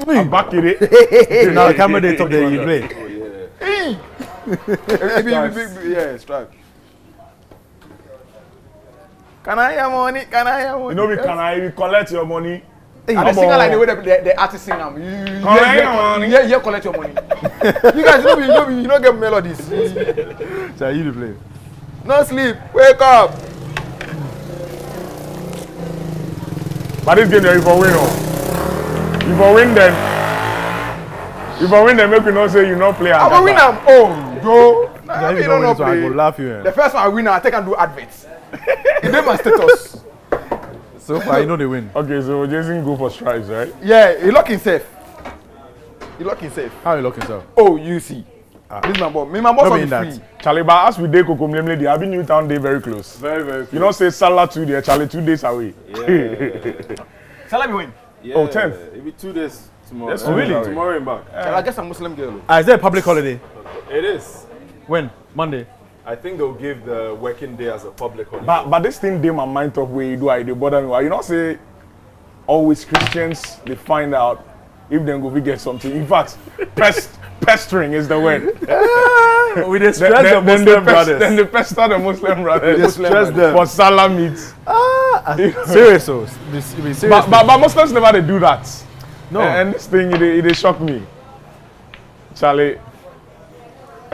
I'm back in it. Now the camera they top there, you play. Yeah, strike. Can I have money? Can I have money? You know, we collect your money. And the singer like the way the artist sing them. You collect your money. You guys you don't get melodies. So you play. No sleep. Wake up. But this game, if I win, if I win, then make you not say you not play. I will win them. Oh, bro. You don't know play. I go laugh you. The first one I win, I take and do adverts. It's my status. So far, you know they win. Okay, so Jason go for stripes, right? Yeah, he lock himself. How you lock himself? Oh, you see. This my boss. My boss on free. Charlie, but as we day Kokomlemle, they have been Newtown Day very close. Very, very close. You know, say Sallah 2 there, Charlie 2 days away. Yeah. Sallah be win. Yeah, Oh, 10th. It'll be 2 days tomorrow. Yes, really? Tomorrow in back. I guess I'm Muslim girl. Is there a public holiday? It is. When? Monday? I think they'll give the working day as a public holiday. But this thing, they my mind of where you do, I do bother me. You know, say always Christians, they find out if they go get something. In fact, pestering is the word. We just stress the Muslim brothers. Then they pester the Muslim brothers. Just stress them. For Sallah meat. Serious, so. Be serious. But Muslims never they do that. No. And this thing, it shock me. Charlie.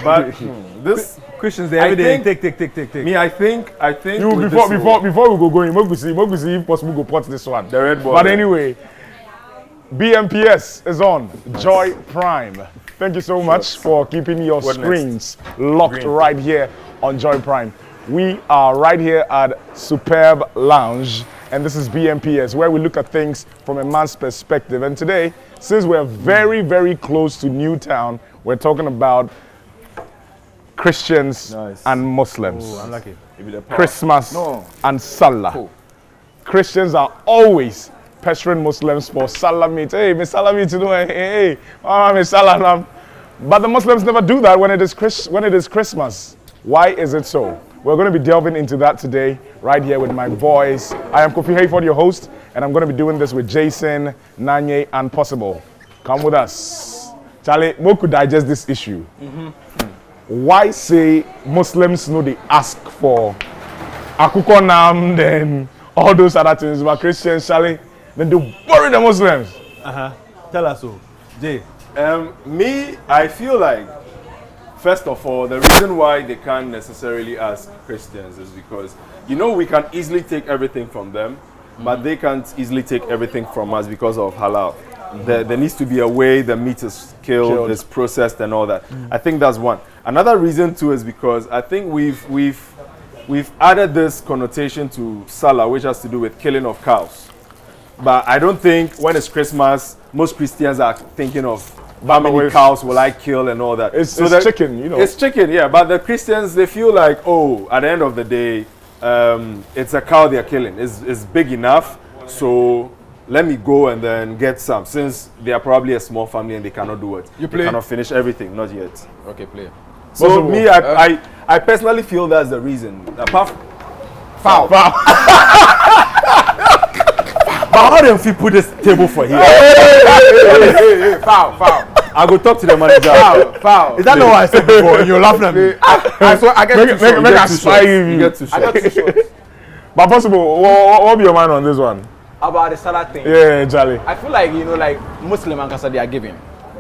But this Christians, they every day take. me, I think You before we go going, we see if possible go put this one. The red ball. But anyway, BMPS is on Joy Prime. Thank you so much for keeping your screens locked right here on Joy Prime. We are right here at Superb Lounge, and this is BMPS, where we look at things from a man's perspective. And today, since we're very, very close to Newtown, we're talking about Christians and Muslims. Oh, unlucky. Christmas and Sallah. Cool. Christians are always pestering Muslims for Sallah meat. Hey, me Sallah meat, you know, hey, me Sallah lamb. But the Muslims never do that when it is Christmas. Why is it so? We're going to be delving into that today, right here with my boys. I am Kofi Hayford, your host, and I'm going to be doing this with Jason, Nanye, and Possible. Come with us. Charlie, we could digest this issue. Why say Muslims know they ask for akuko nam, then all those other things, but Christians, Charlie, then they bury the Muslims? Tell us so. Jay. Me, I feel like, first of all, the reason why they can't necessarily ask Christians is because, you know, we can easily take everything from them, but they can't easily take everything from us because of halal. There needs to be a way the meat is killed, is processed, and all that. I think that's one. Another reason too is because I think we've added this connotation to Sallah, which has to do with killing of cows. But I don't think when it's Christmas, most Christians are thinking of how many cows will I kill and all that. It's chicken, you know. It's chicken, yeah. But the Christians, they feel like, oh, at the end of the day, it's a cow they're killing. It's big enough, so let me go and then get some. Since they are probably a small family and they cannot do it. They cannot finish everything, not yet. Okay, play. So me, I personally feel that's the reason. Apart Foul. But how do you put this table for here? Foul. I go talk to the manager. Foul. Is that not what I said before? And you're laughing at me. I get Make a spy you. Get too short. I got 2 shots. But Possible, what be your mind on this one? About the Salah thing. Yeah, Charlie. I feel like, you know, like Muslim and Kasa, they are giving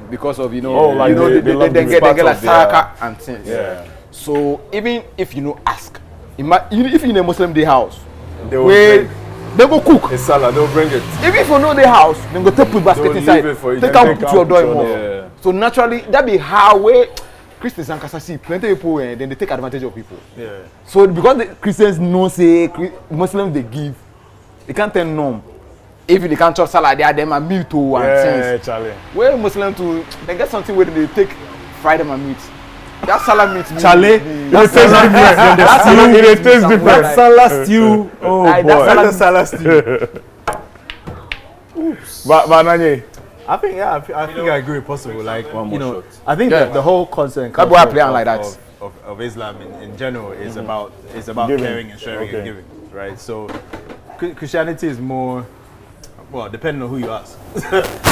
because of, you know, Oh, like they get like saraka and things. Yeah. So even if you know ask, if you in a Muslim day house, They will they go cook. it's Sallah, they'll bring it. Even if you know the house, then go take put basket They'll inside. leave it for you. Take Then out put your door in more. Yeah. So naturally, that be how way Christians and Kasa see plenty of people and then they take advantage of people. Yeah. So because the Christians know say Muslims they give, they can't tell no. If they can't chop salad, they are them a meat too and Yeah, things. Charlie. Where Muslim too, they get something where they take fry them and meat. That salad meat. Charlie, It tastes different. It tastes different. That Sallah stew. Oh Like, boy. that Sallah stew. But Nanye, I think I think I agree with Possible. Like One you more know, shot. I think Yeah. the whole concept That boy I play like that. of Islam in general is about Giving. caring and sharing Okay. and giving, right? So Christianity is more well, depending on who you ask,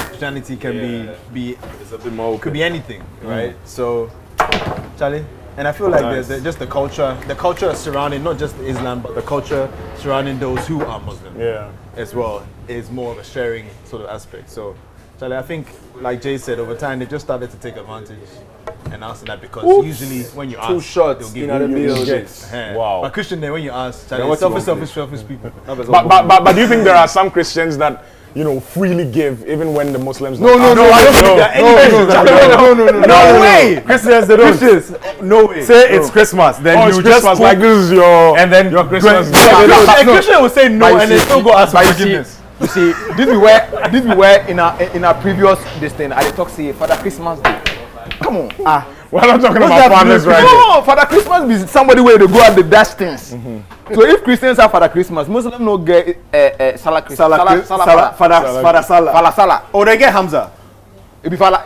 Christianity can be It's a bit more could be anything, right? So, Charlie, and I feel like there's just the culture surrounding not just Islam, but the culture surrounding those who are Muslim, as well, is more of a sharing sort of aspect. So, Charlie, I think, like Jay said, over time they just started to take advantage and answer that because usually when you ask, two shots they'll give in the middle. Wow. But Christian, then when you ask, Charlie, what's selfish people. But do you think there are some Christians that freely give even when the Muslims No, don't? I don't think there are any. No way! Christians, they don't. Christians, no way. Say it's Christmas, then Oh, it's you Christmas, just like this is your and then your Christmas. A Christian will say no and then still go ask for But forgiveness. you see, this be where in our previous this thing I dey talk say Father Christmas Day. Come on, We're not talking what's about that fathers mean? right here. No, Father Christmas be somebody where they go and they dash things. So if Christians have Father Christmas, Muslims no get Sallah Christmas. Father Sallah. Sallah. Or they get Hamza. It be Father.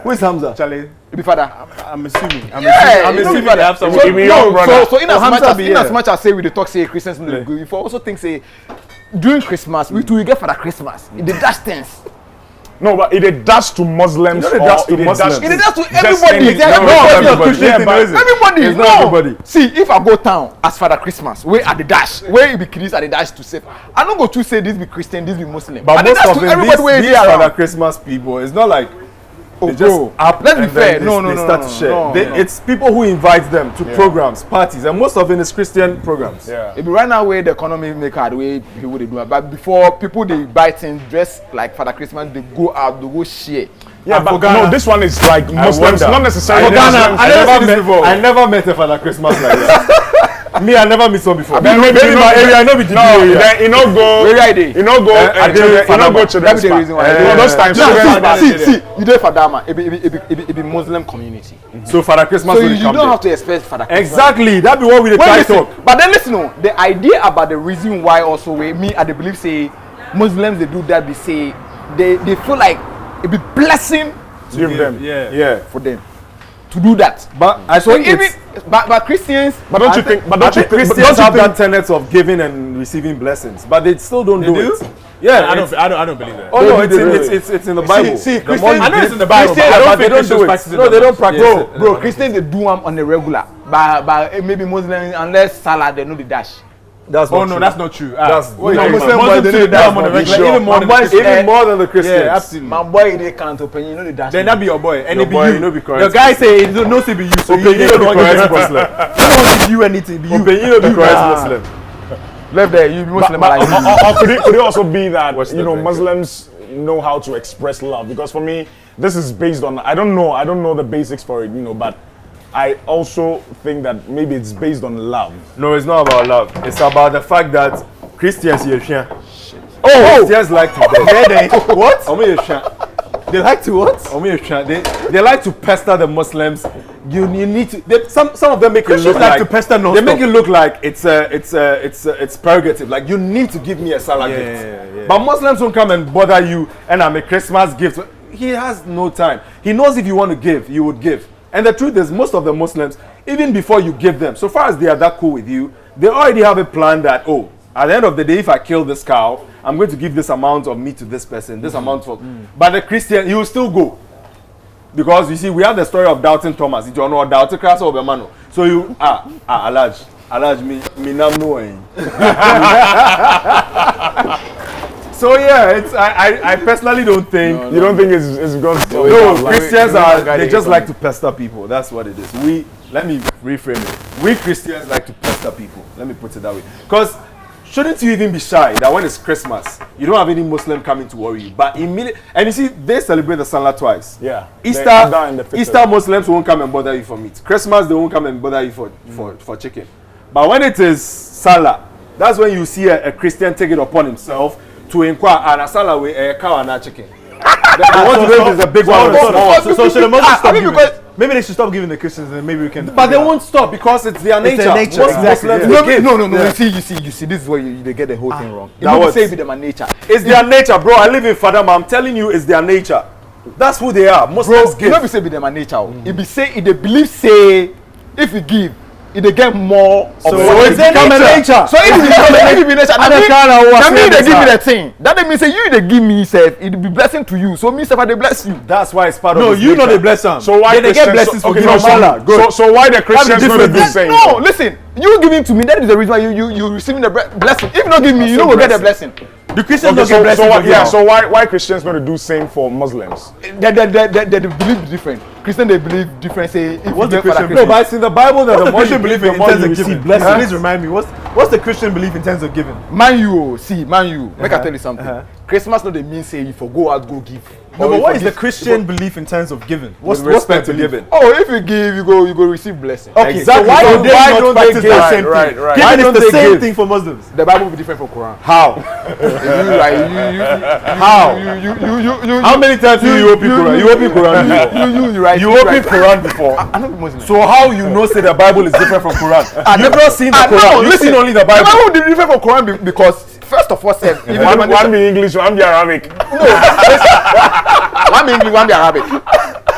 Who is Hamza? Charlie, It be Father. I'm assuming. I'm Yeah, assuming Father. they have some. So- Give me your brother. So in as Hamza much as be in as here. much as say we dey talk say Christians no dey go, if I also think say during Christmas we too we get Father Christmas. It dey dash things. No, but it does to Muslims It or does to it Muslims. It does to just everybody. any- Yeah, no, everybody. everybody. Yeah, but- Everybody. It's no. not everybody. See, if I go town as Father Christmas, where at the dash, where it be Christ at the dash to save. I don't go to say this be Christian, this be Muslim. But I most dash of to them, everybody where these they Father around. Christmas people, it's not like Oh, they just bro. up Let's be and fair. then No, they no, start no, to share. no, They- no. It's people who invite them to programs, parties, and most of it is Christian programs. Yeah. It be right now where the economy make hard way people they do it. But before people they buy things dress like Father Christmas, they go out, they go share. Yeah, And but for Ghana- no, this one is like Muslims, wonder. not necessarily For Ghana, Muslims. I never met a Father Christmas like that. Me, I never meet some before. Then maybe Maybe my area, I know be the No, area. then you know go. Where are they? You know go. I did children- you Father know go Ba. children's That's the park. reason why. No, those times. No, children's park. see, you do for Dama. It be Muslim community. So Father Christmas So will you come don't there. have to expect Father Christmas. Exactly, that be what we dey Well, try listen, talk. but then listen, no, the idea about the reason why also we me I dey believe say Muslims they do that, they say they feel like it be blessing Give them. Yeah, for them to do that. but I So think even it's, but Christians, But don't you I think? But I don't you think think? Christians Don't you have that think? tenet of giving and receiving blessings, but they still don't do do? it. Yeah, I it's- don't believe that. Oh no, They it's do in, really. it's in the Bible. see, The more Christians- you I know it's give- in the Bible, Christians- but I don't but think they don't Christians do practice it. it No, that they don't much. practice Yes. it. bro, Christians they do them on the regular. But maybe Muslims unless Salah they know the dash. That's Oh not no, true. that's not true. That's Well, no, you know, Muslim Muslim boy, boy, they they do do that that on the on the regular, regular. even more than the Christians. Even more than the Christians. Yeah, absolutely. My boy they can't open, you know the dash. Then that be your boy, and Your it be boy, you. you know be The correct. guy say it no say be you, so Okay, you you know don't the want correct to Muslim. give you anything. Be you. Okay, you know the correct Nah. Muslim. left there, you Muslim like you. Or could it also be that What's you the know thing? Muslims know how to express love? Because for me, this is based on I don't know the basics for it, but I also think that maybe it's based on love. No, it's not about love. It's about the fact that Christians here. Christians like to What? They like to what? They like to pester the Muslims. You need to. Some of them make it Christians look like like to pester They non-stop. make it look like it's prerogative. Like you need to give me a Salah gift. yeah. But Muslims won't come and bother you. And I'm a Christmas gift. He has no time. He knows if you want to give, you would give. And the truth is, most of the Muslims, even before you give them, so far as they are that cool with you, they already have a plan that at the end of the day, if I kill this cow, I'm going to give this amount of meat to this person, this amount for. But the Christian, he will still go. Because you see, we have the story of doubting Thomas. You don't know doubting Christ or Bemano. So you Alaj me nam knowing. So yeah, it's I personally don't think You don't think it's going to no, like, Christians we they just like to pester people. That's what it is. Let me reframe it. We Christians like to pester people. Let me put it that way. Because shouldn't you even be shy that when it's Christmas, you don't have any Muslim coming to worry you? But immediately, and you see, they celebrate the Sallah twice. Yeah. Easter, The Adha and the Fitr. Easter Muslims won't come and bother you for meat. Christmas, they won't come and bother you for chicken. But when it is Sallah, that's when you see a Christian take it upon himself to inquire, and a Sallah with a cow and a chicken. They want to know if it's a big one or a small one. So should the Muslims stop mean, giving? because- Maybe they should stop giving the Christians, and maybe we can. But they won't stop because it's their nature. their nature, Most exactly, Muslims, yeah. they give. No. Yeah. You see. This is where they get the whole thing wrong. You That know, was- say it be them nature. It's their nature, bro. I live in Fadama. I'm telling you, it's their nature. That's who they are. Muslims Bro, you know give. be say be them nature. If be say if they believe say if you give, if they get more So of it's become a nature. So if it be nature, that mean they give me the thing. That mean say you they give me self, it be blessing to you. So me self I they bless you. That's why it's part of. No, you know they bless them. So why they get Christians- blessings for okay, giving no, Sallah? Good. So why the Christians not do the same? No, listen. You giving to me, that is the reason why you receiving the blessing. If you not give me, you don't go get the blessing. The Christians Okay, don't get so blessings. yeah, so why Christians not do same for Muslims? They believe different. Christian they believe different. Say if What's you the get Christian? Father No, but it's in the Bible that What's the the more you Christian believe, belief the in more terms you of giving? receive blessings. Please remind me. What's the Christian belief in terms of giving? Man you, make I tell you something. Christmas no they mean say you for go out go give. No, Or but you what for is the give- Christian belief in terms of giving? With What's respect their to belief? giving. Oh, if you give, you go receive blessing. Okay, Exactly. so why So don't they why not don't they practice give? the same Right, thing? right. Why Giving don't is the they same give? thing for Muslims. The Bible will be different from Quran. How? You How many times do you open Quran? You open Quran before. you right. You open Quran before. I'm not Muslim. So how you know say the Bible is different from Quran? I You've not seen the no, Quran. You've listen, seen only the The Bible. Bible will be different from Quran because first of all, said One be English, one be Arabic. one be English, one be Arabic.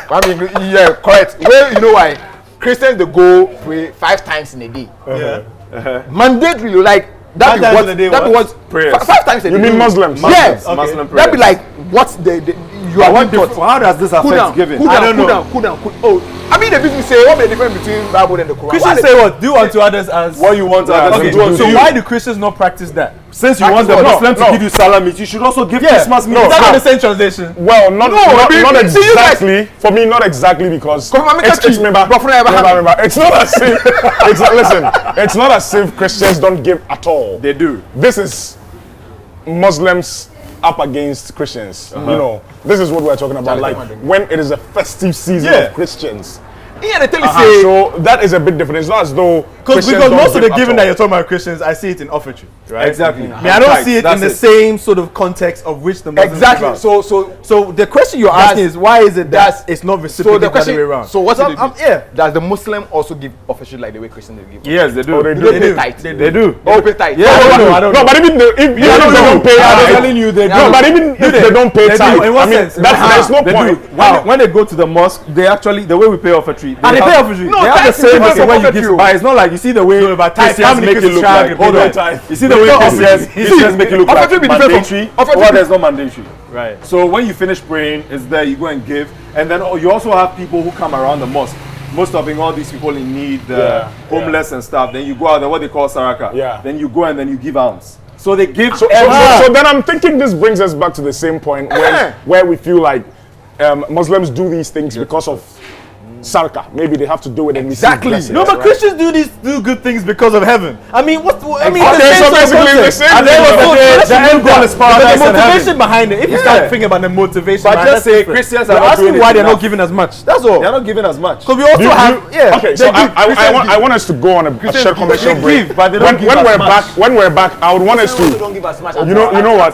One be English, yeah, correct. Well, you know why? Christians they go pray 5 times in a day. Yeah. Mandatory, like that 5 be times what in a day, that be what? what Prayers. 5 times a day. You mean Muslims? Yes. Okay. Muslim That be prayers. like what's the you are What being difference? taught. How does this Cool down, affect giving? cool I down, don't cool know. down, cool down, cool. Oh, I mean the business say what the difference between Bible and the Quran? Christians say what? Do unto others as What you want others Okay, to do unto so you. why do Christians not practice that? Since you want the No, Muslim to no. give you Sallah meat, you should also give Christmas meat. Is that no. not the same translation? Well, not I mean, see, you guys- exactly. For me, not exactly because Come on, make a it's cheat. remember, But for now, remember, it's not as if it's not, listen. It's not as if Christians don't give at all. They do. This is Muslims up against Christians. You know, this is what we're talking about. Like when it is a festive season Yeah. of Christians. Yeah, they tell you say So that is a bit different. It's not as though Because Christians don't most of the give at giving all. that you're talking about Christians, I see it in offertory, right? Exactly. I mean, I don't Tithes, see it in that's the same sort of context of which the Muslims exactly. give out. So the question you're asking is why is it that it's not so reciprocated the the question. other way around? So what's So it? yeah. Does the Muslim also give official like the way Christians they give? Yes, they do. Oh, they Do do. they do. pay tithe? They do. They pay tithe. Yeah, I don't know. I don't No, know. but even if they don't pay, I'm tithe- telling you, they no, do. but even if they don't pay They do. tithe, In what I mean, sense? there's no They point. do. When they go to the mosque, they actually, the way we pay offertory, And they pay offertory. No, they have the tithe is same different thing from when you offertory. give, but it's not like you see the way No, but tithe, how Christians many make it Christians look charge like. to Hold pay on, tithe? you see the way Christians make it look like offertory be different from- mandatory. offertory Well, be- there's no mandatory. Right. So when you finish praying, it's there. You go and give, and then you also have people who come around the mosque. Most of all these people in need, homeless and stuff. Then you go out there, what they call saraka. Yeah. Then you go and then you give alms. So they give. So then I'm thinking this brings us back to the same point where we feel like Muslims do these things because of sarka. Maybe they have to do it and Exactly. receive blessings, No, but right? Christians do good things because of heaven. I mean, I mean, Okay, the so same basically the concept. same And thing. then The end goal is paradise the and motivation heaven. behind it. If you Yeah. start thinking about the motivation, But behind just it, that's say different. Christians You're are not asking doing why it they're not enough. giving as much. That's all. They're not giving as much. Because we also have, yeah. Okay, so they give. I want us to go on a short commercial They break. give, but they don't give when as we're much. back, when we're back, I would want us to. don't give as much. You know what?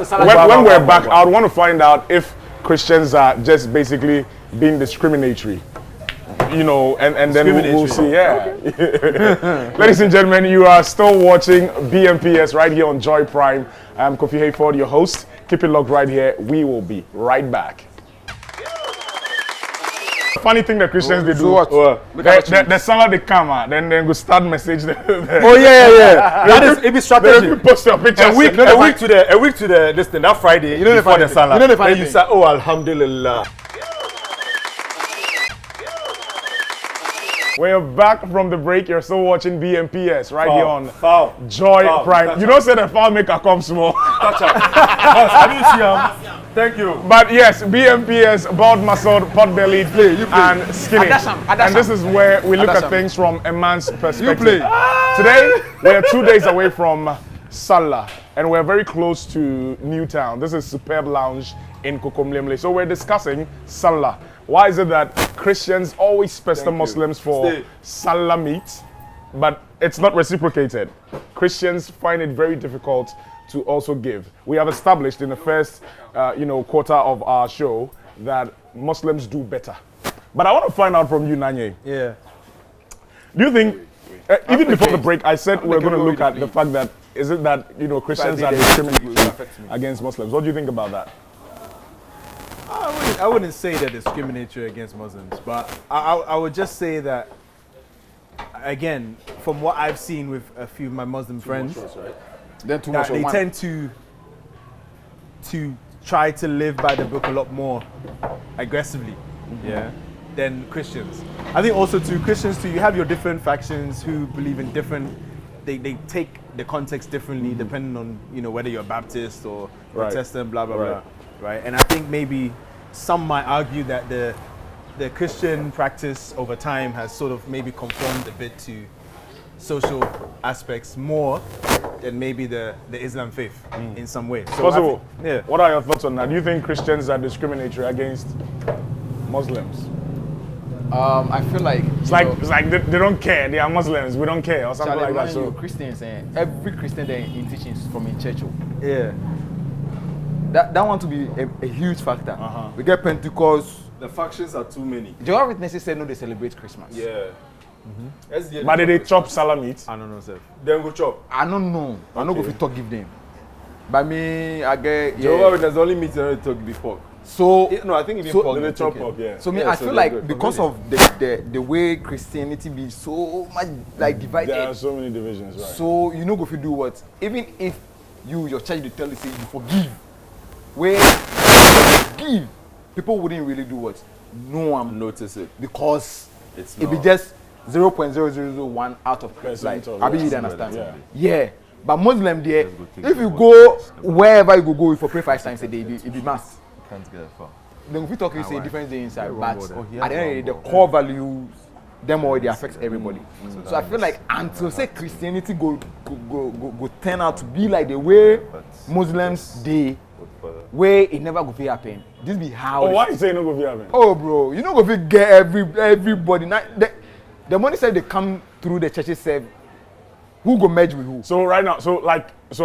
When we're back, I would want to find out if Christians are just basically being discriminatory. You know, and then we'll see. Yeah. Ladies and gentlemen, you are still watching BMPS right here on Joy Prime. I'm Kofi Hayford, your host. Keep it locked right here. We will be right back. Funny thing that Christians they do. The Sallah they come, then go start message. Oh yeah. That is it be strategy. They post your pictures. A week to the this thing, that Friday before the Salah. You know the funny Then you thing. say, oh Alhamdulillah. We're back from the break. You're still watching BMPS right here on Foul. Joy Foul. Prime. Touch You don't say the foul maker come small. Touch up. Boss, have you seen him? Thank you. But yes, BMPS, bald muscled, pot bellied, and skinny. Adasham. And this is where we look at Adasham. things from a man's perspective. You play. Today, we're 2 days away from Sallah, and we're very close to Newtown. This is Superb Lounge in Kokomlemle. So we're discussing Sallah. Why is it that Christians always pester Muslims for Stay. Sallah meat, but it's not reciprocated? Christians find it very difficult to also give. We have established in the first, quarter of our show that Muslims do better. But I want to find out from you, Nanye. Yeah. Do you think, even before the break, I said we're going to look at the fact that is it that Christians are discriminating against Muslims? What do you think about that? I wouldn't say that discriminatory against Muslims, but I would just say that again, from what I've seen with a few of my Muslim friends, Then too that much of they one. tend to try to live by the book a lot more aggressively, than Christians. I think also too, Christians too, you have your different factions who believe in different, they take the context differently depending on, you know, whether you're Baptist or Protestant, blah, blah, blah, right? And I think maybe some might argue that the Christian practice over time has sort of maybe conformed a bit to social aspects more than maybe the Islam faith in some way. So Possible. yeah. What are your thoughts on that? Do you think Christians are discriminatory against Muslims? I feel like It's like they don't care. They are Muslims. We don't care, or something Charlie, like that. So Christians, every Christian there in teachings from in church. Yeah. That want to be a huge factor. We get Pentecost. The factions are too many. Jehovah's Witnesses say no, they celebrate Christmas. Yeah. but did they chop Sallah meat? I don't know, sir. Then go chop. I don't know. I don't go for talk give them. But me, I get Jehovah Witnesses only meat and talk before. So No, I think even So- pork. Did they they chop take it. up? Yeah. So me, Yeah, I so feel they're like good. because of the way Christianity be so much like divided. There are so many divisions, right? So you know go if you do what? Even if your church they tell you say you forgive, where you forgive, people wouldn't really do what? No, I'm Notice it. because It's it be not. just 0.0001 out of Percent of- I mean you yeah. understand? Yeah. Yeah. But Muslim there, Let's go take if the you one. go wherever you go if you pray 5 times a day, it be mass. Can't get far. Then if we talk, you say different things inside, wrong but word there. at the end of the day, the core values, them all they affect everybody. So I feel like until say Christianity go turn out to be like the way Muslims they, where it never go fit happen. This be how. Oh, why you say no go via? Oh, bro, you know go fit get everybody. Now, the money said they come through the churches say, who go merge with who? So right now, so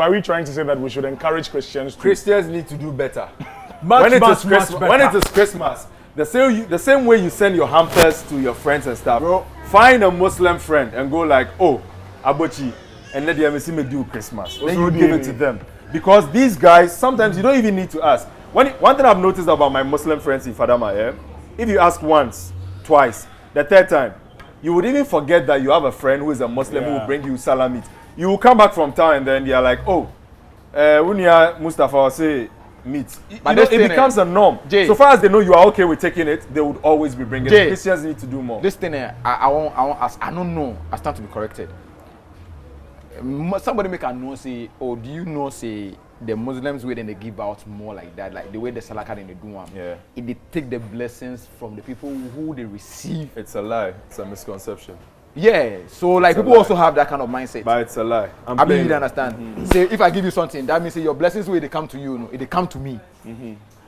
are we trying to say that we should encourage Christians to Christians need to do better. Much, when it much, is much Christmas, better. when it is Christmas, the same way you send your hampers to your friends and stuff, Bro. find a Muslim friend and go like, oh, Abochi, and let them see me do Christmas. Then you give it to them. Because these guys, sometimes you don't even need to ask. One thing I've noticed about my Muslim friends in Fadama, if you ask once, twice, the third time, you would even forget that you have a friend who is a Muslim who will bring you Sallah meat. You will come back from town and then they are like, oh, Unia Mustafa will say meat. But It this thing, becomes a norm. Jay. So far as they know you are okay with taking it, they would always be bringing Jay. it. Christians need to do more. This thing, I won't ask. I don't know. I stand to be corrected. Somebody make a know say, oh, do you know say the Muslims way then they give out more like that, like the way the Sallah card they do one. Yeah. It they take the blessings from the people who they receive. It's a lie. It's a misconception. Yeah. So like It's a people lie. also have that kind of mindset. But it's a lie. I'm I mean, playing you it. understand. Say if I give you something, that means say your blessings way they come to you, no, they come to me.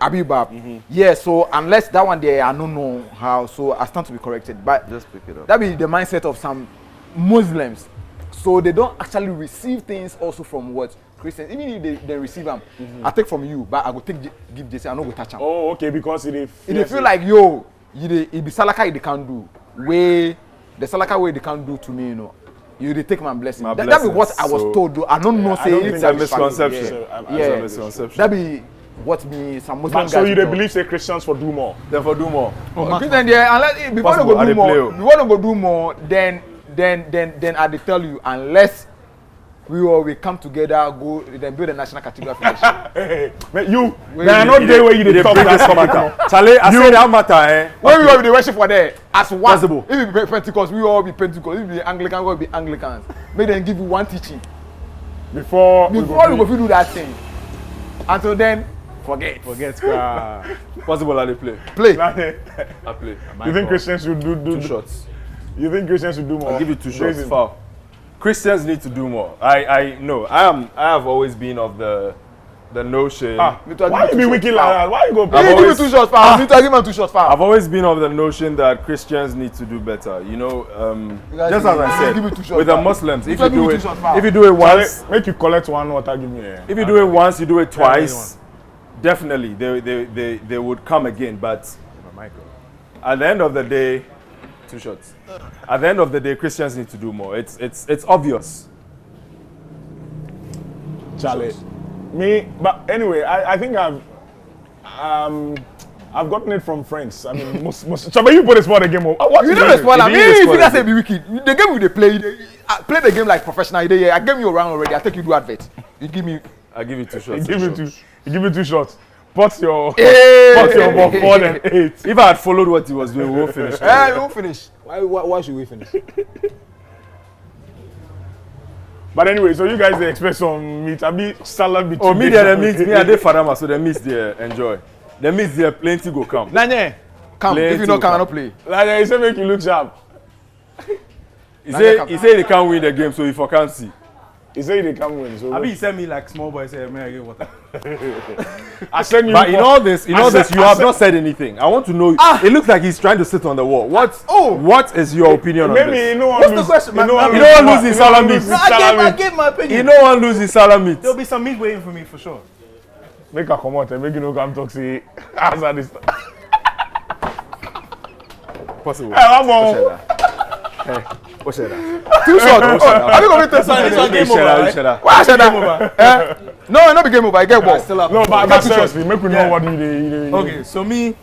Abibab. Yeah, so unless that one there, I don't know how. So I stand to be corrected. But Just pick it up. that be the mindset of some Muslims. So they don't actually receive things also from what Christians. Even if they receive them, I take from you, but I go give this. I no go touch them. Oh, okay, because it They feel like yo, it be salaka they can't do. Way the salaka way they can't do to me, you know. You they take my blessing. My That be what blessings, I was so- told though. I don't know I say don't it's think It's a that is misconception. factual. Yeah. It's a misconception. That be what me some Muslim But so guys you do. they believe say Christians for do more. Therefore, do more. Christian there, unless before they Possible, go I do dey more, play, oh. before they go do more, then I dey tell you unless we come together, go then build a national cathedral federation. Hey, man, you, Wait, there are not day where you They dey talk bring this that matter. Charlie, I say that matter, eh? When we all be the worship for there as one. Possible. If you be Pentecost, we all be Pentecost. If you be Anglican, we all be Anglicans. Make them give you one teaching before before you go fit do that thing. Until then, forget. Possible, I dey play. Play. I play. You think Christians should do Two shots. You think Christians should do more? I'll give you 2 shots. Jason. Foul. Christians need to do more. I know. I have always been of the notion. Me too, I Why give you be you 2 wicked shots, like foul. that? Why you go He play? give me 2 shots foul. Me too, I give him 2 shots foul. I've always been of the notion that Christians need to do better. You know, guys just give as me- I give me 2 said, shots with the back. Muslims, if Give you me do 2 it, shots back. if you do it once, Make you collect one water, give me a. if you do it once, you do it twice, definitely they would come again. But at the end of the day, 2 shots. At the end of the day, Christians need to do more. It's obvious. Charlie. Me, but anyway, I think I've gotten it from friends. I mean, most. Chaba, you put a sport the game. You know the spoiler. Me, if you say be wicked, the game they play, play the game like professional. I gave you around already. I take you to advert. You give me. I give you 2 shots. You give me 2 shots. Put your Hey! ball 4 and 8. If I had followed what he was doing, we won't finish. We won't finish. Why should we finish? But anyway, so you guys they expect some meat. I mean, salad meat. Oh, me there, the meat. Me and they farmer, so the meat there, enjoy. The meat there, plenty go come. Nanye, come. Plenty If you don't go come, I come. don't play. Like he say make you look sharp. He say they can't win the game, so if I can't see. He say they can't win. So Abi, he sent me like small boy. Say, "May I get water?" I send you. But in all this, you I have said- not said anything. I want to know. It looks like he's trying to sit on the wall. What is your opinion on Maybe this? you know What's the question? You know Man, one you know one lose loses his salad salad meat. meat. I gave my You opinion. know one lose his salad meat. There'll be some meat waiting for me for sure. Make a come out and make you know come talk say answer this. Possible. Hey, I'm on. What's that? 2 shots. Are you going to take This one game over, right? Why I said that? No, not be game over. I get ball. Still up. No, but Got 2 shots. seriously, make we know Yeah. what you do. Okay, so me,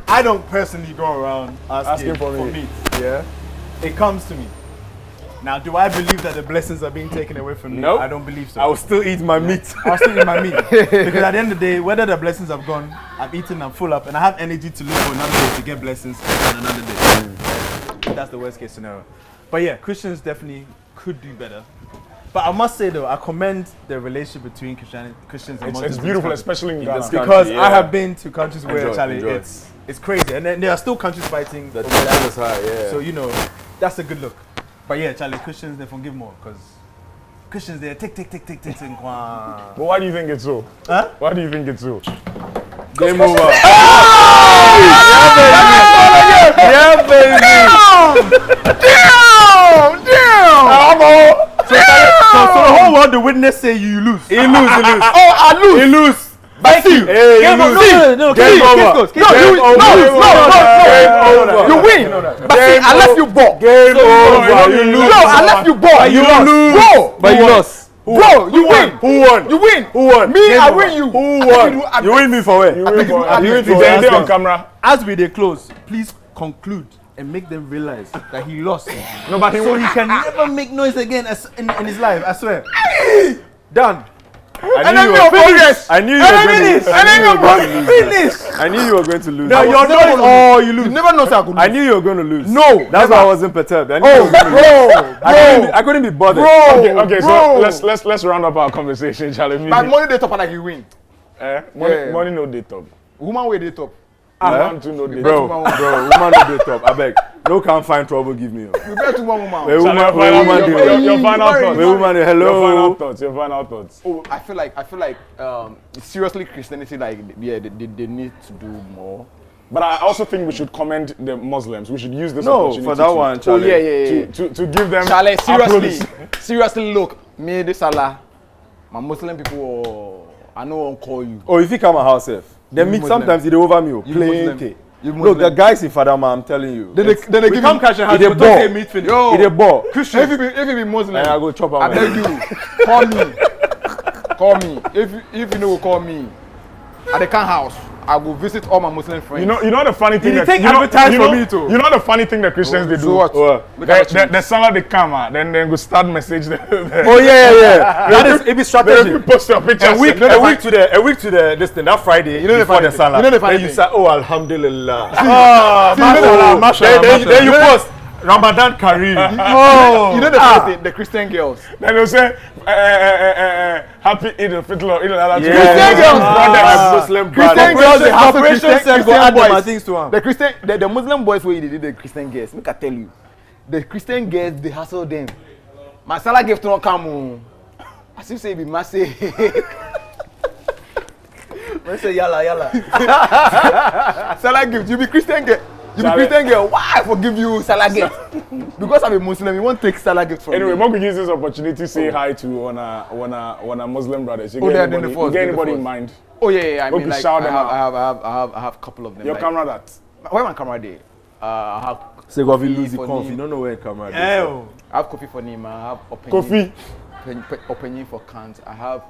I don't personally go around asking for for meat. meat. Yeah, it comes to me. Now, do I believe that the blessings are being taken away from me? Nope. I don't believe so. I will still eat my meat. I'll still eat my meat because at the end of the day, whether the blessings have gone, I've eaten, I'm full up, and I have energy to live for another day to get blessings on another day. That's the worst case scenario. But yeah, Christians definitely could do better. But I must say though, I commend the relationship between Christians and Muslims. It's in beautiful, this country. especially in In Ghana. this country. Because Yeah. I have been to countries where Enjoy, Charlie, enjoy. it's crazy, and then there are still countries fighting. The over tension that. is high, yeah. So you know, that's a good look. But yeah, Charlie, Christians they forgive more because Christians they tick. But why do you think it's so? Huh? Why do you think it's so? Game over. Yeah, baby. So the whole world, the witness say you lose. He lose. Oh, I lose. He lose. Thank you. Hey, Game he over. lose. No, Game over. Game over. You win. But see, I left you ball. Game over. You lose. No, I left you ball. You lose. Bro, But you lost. bro, you win. Who won? You win. Who won? Me, Game I over. win you. Who I won? think I You win me for where? You win for I think it's you- there on camera. As we they close, please conclude and make them realize that he lost. No, but he So won. he can never make noise again in his life, I swear. Done. I knew you were progress. I knew you were going to lose. Finish. I knew you were going to lose. No, you're not. Oh, you lose. You never know say I could lose. I knew you were going to lose. No, That's why I wasn't perturbed. I knew you were going to lose. I couldn't be bothered. Okay, bro. so let's round up our conversation, Charlie. But money they top and like you win. Money no dey top. Woman way they top. Man too no dey Bro, top. woman no dey top. I beg. No can't find trouble. Give me. You bet to one woman. Where Charlie, woman dey? your final thoughts. Where woman dey? Hello. Your final thoughts. Oh, I feel like seriously Christianity like they need to do more. But I also think we should commend the Muslims. We should use this No, opportunity for that to, one, Oh Charlie. yeah. to give them Charlie, seriously, applause. seriously, look, me this Sallah, my Muslim people, I know won't call you. Oh, if you come my house, self, then meet Muslim. sometimes they over me. You Plain Muslim. cake. You Look, the Muslim. guys in Fadama, I'm telling you. Then they We give come you. catch your hands, It a but don't say ball. meat finish. Yo, It a ball. If you be Muslim, And I go chop I am. beg you, call me. If you know, call me. At the can house, I will visit all my Muslim friends. You know the funny thing You that think you know, advertise you for know, me too? You know the funny thing that Christians they do. So what? The Sallah they come out, then go start message them. Oh yeah. That is it be Then strategy. you post your pictures. A week to the this thing that Friday You know the before funny the thing. Salah. You know the funny Then you thing. say, oh Alhamdulillah. Mashallah. Then you post Ramadan Kareem. You know the funny thing, the Christian girls. Then they'll say, Happy Eid al-Fitr or Eid al-Adha. to Christian you." girls. My Muslim Christian brother. girls, they have to Operation Self go add them boys. things to him. The Muslim boys where they did the Christian girls. Make I tell you, the Christian girls they hustle them. My Salah gift to not come. As you say, be massive. I say yalla. Salah gift, you be Christian girl. You be Christian girl. Why I forgive you Salah gift? Because I'm a Muslim, you won't take Salah gift from Anyway, me. Mo could use this opportunity to say hi to one of Muslim brothers. You Oh, get they're anybody, in the force, you get they're in the anybody in force. mind? Oh yeah. I mean, Okay, like shout them out. I have a couple of them. Your like, camera that. Where my camera day? I have. Say go Kofi lose the for conf. Neem. You don't know where camera is. I have Kofi for Nima. I have Opening. Kofi. Opening for Kant. I have.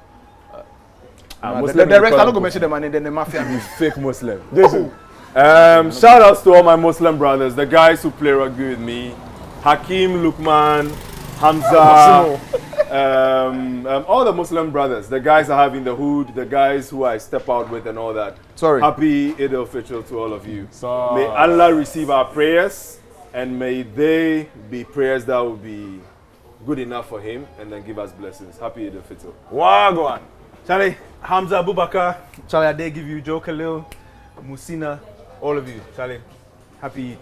The rest, I'm not going to mention them, and then the mafia. Fake Muslim. Jason. Shout outs to all my Muslim brothers, the guys who play rugby with me, Hakim, Lukman, Hamza, all the Muslim brothers, the guys I have in the hood, the guys who I step out with and all that. Sorry. Happy Eid al-Fitr to all of you. May Allah receive our prayers and may they be prayers that will be good enough for him and then give us blessings. Happy Eid al-Fitr. Wagwan. Charlie, Hamza, Abubakar, Charlie, I dare give you Joe Khalil, Musina, all of you. Charlie, happy Eid.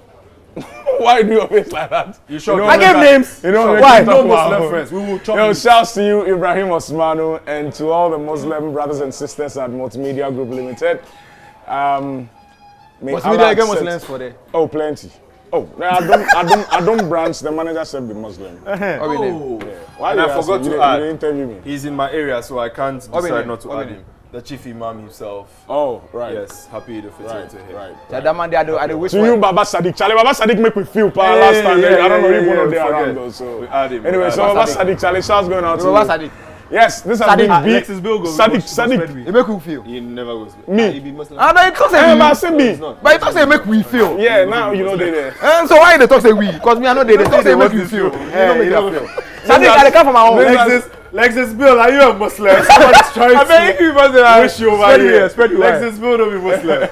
Why do you always like that? You sure? I gave names. You know, why? No Muslim friends. We will talk. Yo, shouts to you, Ibrahim Osmanu, and to all the Muslim brothers and sisters at Multimedia Group Limited. Multimedia again Muslims for there. Oh, plenty. Oh, I don't branch. The manager said be Muslim. Oh. Yeah. Why And you I ask forgot me? to You add. didn't interview me. He's in my area, so I can't decide not to add Obine. him. The chief imam himself. Oh, right. Yes, happy Eid al-Fitr to him. Right. Yeah, that man, I do wish To you, Baba Sadiq. Charlie, Baba Sadiq make me feel power last time. I don't know if one of them forget. around though. So We add him. anyway, so Baba Sadiq, Charlie, shouts going out to Baba you. Sadiq. Yes, this has Sadiq. been Alexis Bill goes. Sadiq. It make you feel. He never goes. Me. He be Muslim. Ah, no, it talks Hey, say but I we. say me. But it talks say make we feel. Yeah, now you know they there. So why they talk say we? Because me I know they talk say make you feel. You don't make you feel. Sadiq, I come from my home. Lexus Bill, are you a Muslim? Somebody's trying to wish you over here. Lexus Bill don't be Muslim.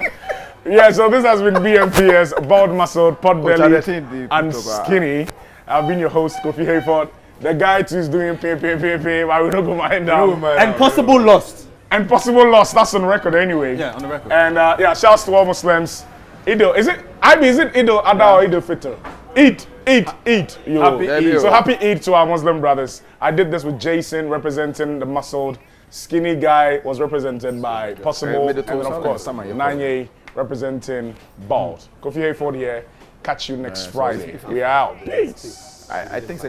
Yeah, so this has been BMPS, Bald Muscled, Pot Belly, the and Skinny. I've been your host, Kofi Hayford. The guy who's doing pay, but we don't go mind down. And possible lost. And possible loss, that's on record anyway. Yeah, on the record. And yeah, shouts to all Muslims. Idil, is it Idil Adha or Idil Fitr? Eid. Yo. Happy Eid. So happy Eid to our Muslim brothers. I did this with Jason representing the muscled. Skinny guy was represented by Possible. And then of course, Nanye representing Bald. Kofi Hayford here. Catch you next Friday. We are out. Peace. I think so.